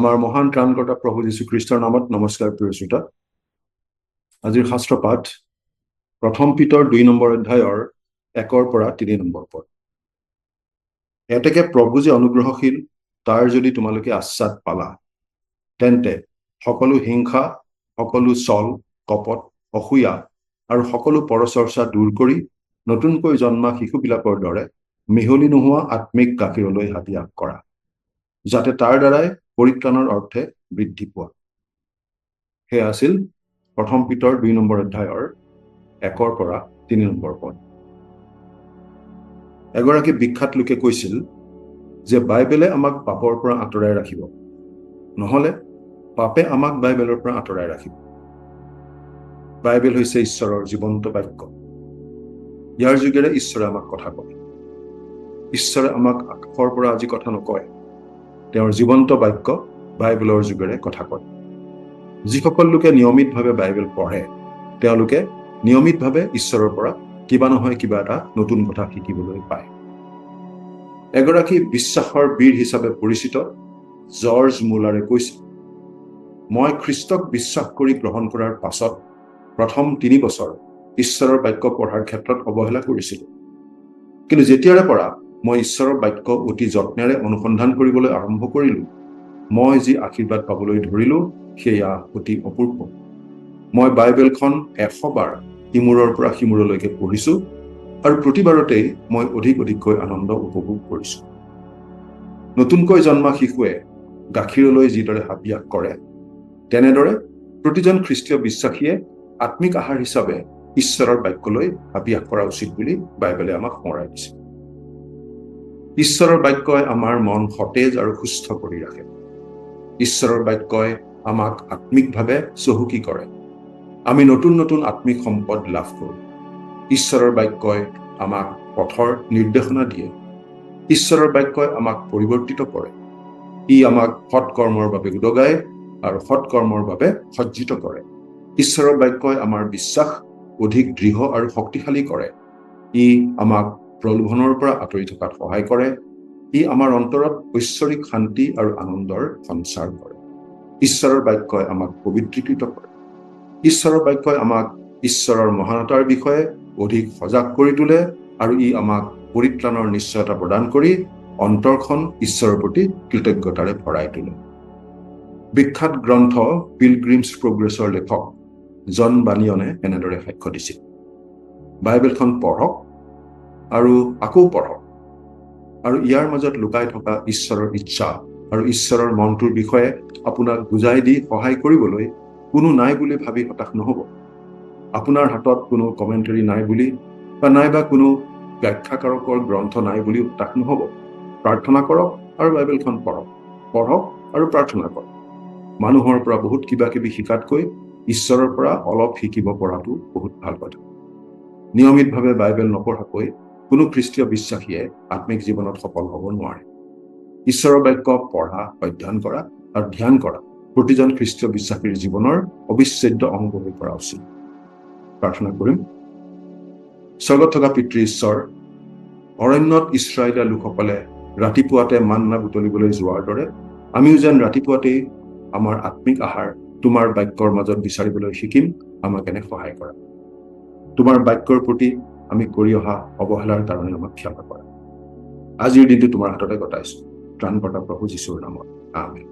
আমাৰ মহান ত্ৰাণকৰ্তা প্ৰভু যীশুখ্ৰীষ্টৰ নামত নমস্কাৰ প্ৰিয় শ্ৰোতা। আজিৰ শাস্ত্ৰ পাঠ প্ৰথম পিতৰ 2 নম্বৰ অধ্যায়ৰ 1 পৰা 3 নম্বৰ পদ। এতেকে প্ৰভু যে অনুগ্ৰহশীল, তাৰ যদি তোমালোকে আশ্বাদ পালা, তেন্তে সকলো হিংসা, সকলো ছল, কপট, অসূয়া আৰু সকলো পৰচৰ্চা দূৰ কৰি নতুনকৈ জন্মা শিশুবিলাকৰ দৰে মিহলি নোহোৱা আত্মিক গাখীৰলৈ হাতিয়াগ কৰা, যাতে তাৰ দ্বাৰাই পৰিত্ৰাণৰ অৰ্থে বৃদ্ধি পোৱা। সেয়া আছিল প্ৰথম পিতৰ 2 নম্বৰ অধ্যায়ৰ 1 পৰা 3 নম্বৰ পদ। এগৰাকী বিখ্যাত লোকে কৈছিল যে বাইবেলে আমাক পাপৰ পৰা আঁতৰাই ৰাখিব, নহলে পাপে আমাক বাইবেলৰ পৰা আঁতৰাই ৰাখিব। বাইবেল হৈছে ঈশ্বৰৰ জীৱন্ত বাক্য। ইয়াৰ যোগেৰে ঈশ্বৰে আমাক কথা কয়। ঈশ্বৰে আমাক আকাশৰ পৰা আজি কথা নকয়, তেওঁৰ জীৱন্ত বাক্য বাইবেলৰ যোগেৰে কথা কয়। যিসকল লোকে নিয়মিতভাৱে বাইবেল পঢ়ে, তেওঁলোকে নিয়মিতভাৱে ঈশ্বৰৰ পৰা কিবা নহয় কিবা এটা নতুন কথা শিকিবলৈ পায়। এগৰাকী বিশ্বাসৰ বীৰ হিচাপে পৰিচিত জৰ্জ মুলাৰে কৈছিল, মই খ্ৰীষ্টক বিশ্বাস কৰি গ্ৰহণ কৰাৰ পাছত প্ৰথম 3 বছৰ ঈশ্বৰৰ বাক্য পঢ়াৰ ক্ষেত্ৰত অৱহেলা কৰিছিলোঁ। কিন্তু যেতিয়াৰে পৰা মই ঈশ্বৰৰ বাক্য অতি যত্নেৰে অনুসন্ধান কৰিবলৈ আৰম্ভ কৰিলোঁ, মই যি আশীৰ্বাদ পাবলৈ ধৰিলোঁ সেয়া অতি অপূৰ্ব। মই বাইবেলখন 100 বাৰ ইমূৰৰ পৰা সিমূৰলৈকে পঢ়িছোঁ আৰু প্ৰতিবাৰতেই মই অধিককৈ আনন্দ উপভোগ কৰিছোঁ। নতুনকৈ জন্মা শিশুৱে গাখীৰলৈ যিদৰে হাবিয়াস কৰে, তেনেদৰে প্ৰতিজন খ্ৰীষ্টীয় বিশ্বাসীয়ে আত্মিক আহাৰ হিচাপে ঈশ্বৰৰ বাক্যলৈ হাবিয়াস কৰা উচিত বুলি বাইবেলে আমাক সোঁৱৰাই দিছে। ঈশ্বৰৰ বাক্যই আমাৰ মন সতেজ আৰু সুস্থ কৰি ৰাখে। ঈশ্বৰৰ বাক্যই আমাক আত্মিকভাৱে চহকী কৰে। আমি নতুন নতুন আত্মিক সম্পদ লাভ কৰোঁ। ঈশ্বৰৰ বাক্যই আমাক পথৰ নিৰ্দেশনা দিয়ে। ঈশ্বৰৰ বাক্যই আমাক পৰিৱৰ্তিত কৰে। ই আমাক সৎকৰ্মৰ বাবে উদগায় আৰু সৎকৰ্মৰ বাবে সজ্জিত কৰে। ঈশ্বৰৰ বাক্যই আমাৰ বিশ্বাস অধিক দৃঢ় আৰু শক্তিশালী কৰে। ই আমাক প্ৰলোভনৰ পৰা আঁতৰি থকাত সহায় কৰে। ই আমাৰ অন্তৰত ঐশ্বৰিক শান্তি আৰু আনন্দৰ সঞ্চাৰ কৰে। ঈশ্বৰৰ বাক্যই আমাক পবিত্ৰীকৃত কৰে। ঈশ্বৰৰ বাক্যই আমাক ঈশ্বৰৰ মহানতাৰ বিষয়ে অধিক সজাগ কৰি তোলে আৰু ই আমাক পৰিত্ৰাণৰ নিশ্চয়তা প্ৰদান কৰি অন্তৰখন ঈশ্বৰৰ প্ৰতি কৃতজ্ঞতাৰে ভৰাই তোলে। বিখ্যাত গ্ৰন্থ পিলগ্ৰিমছ প্ৰগ্ৰেছৰ লেখক জন বানিয়নে এনেদৰে সাক্ষ্য দিছিল, বাইবেলখন পঢ়ক আৰু আকৌ পঢ়ক, আৰু ইয়াৰ মাজত লুকাই থকা ঈশ্বৰৰ ইচ্ছা আৰু ঈশ্বৰৰ মনটোৰ বিষয়ে আপোনাক বুজাই দি সহায় কৰিবলৈ কোনো নাই বুলি ভাবি হতাশ নহব। আপোনাৰ হাতত কোনো কমেণ্টাৰী নাই বুলি বা নাইবা কোনো ব্যাখ্যাকাৰকৰ গ্ৰন্থ নাই বুলি হতাশ নহব। প্ৰাৰ্থনা কৰক আৰু বাইবেলখন পঢ়ক, পঢ়ক আৰু প্ৰাৰ্থনা কৰক। মানুহৰ পৰা বহুত কিবা কিবি শিকাতকৈ ঈশ্বৰৰ পৰা অলপ শিকিব পৰাটো বহুত ভাল কথা। নিয়মিতভাৱে বাইবেল নপঢ়াকৈ কোনো খ্ৰীষ্টীয় বিশ্বাসীয়ে আত্মিক জীৱনত সফল হ'ব নোৱাৰে। ঈশ্বৰৰ বাক্য পঢ়া, অধ্যয়ন কৰা আৰু ধ্যান কৰা প্ৰতিজন খ্ৰীষ্টীয় বিশ্বাসীৰ জীৱনৰ অবিচ্ছেদ্য অংগ হৈ পৰা উচিত। প্ৰাৰ্থনা কৰিম। স্বৰ্গত থকা পিতৃ ঈশ্বৰ, অৰণ্যত ইছৰাইলীয়া লোকসকলে ৰাতিপুৱাতে মান্না বুটলিবলৈ যোৱাৰ দৰে আমিও যেন ৰাতিপুৱাতেই আমাৰ আত্মিক আহাৰ তোমাৰ বাক্যৰ মাজত বিচাৰিবলৈ শিকিম। আমাক এনে সহায় কৰা। তোমাৰ বাক্যৰ প্ৰতি আমি কৰি অহা অৱহেলাৰ কাৰণে আমাক ক্ষমা কৰা। আজিৰ দিনটো তোমাৰ হাততে গতাইছো। ত্ৰাণকৰ্তা প্ৰভু যীশুৰ নামত, আমেন।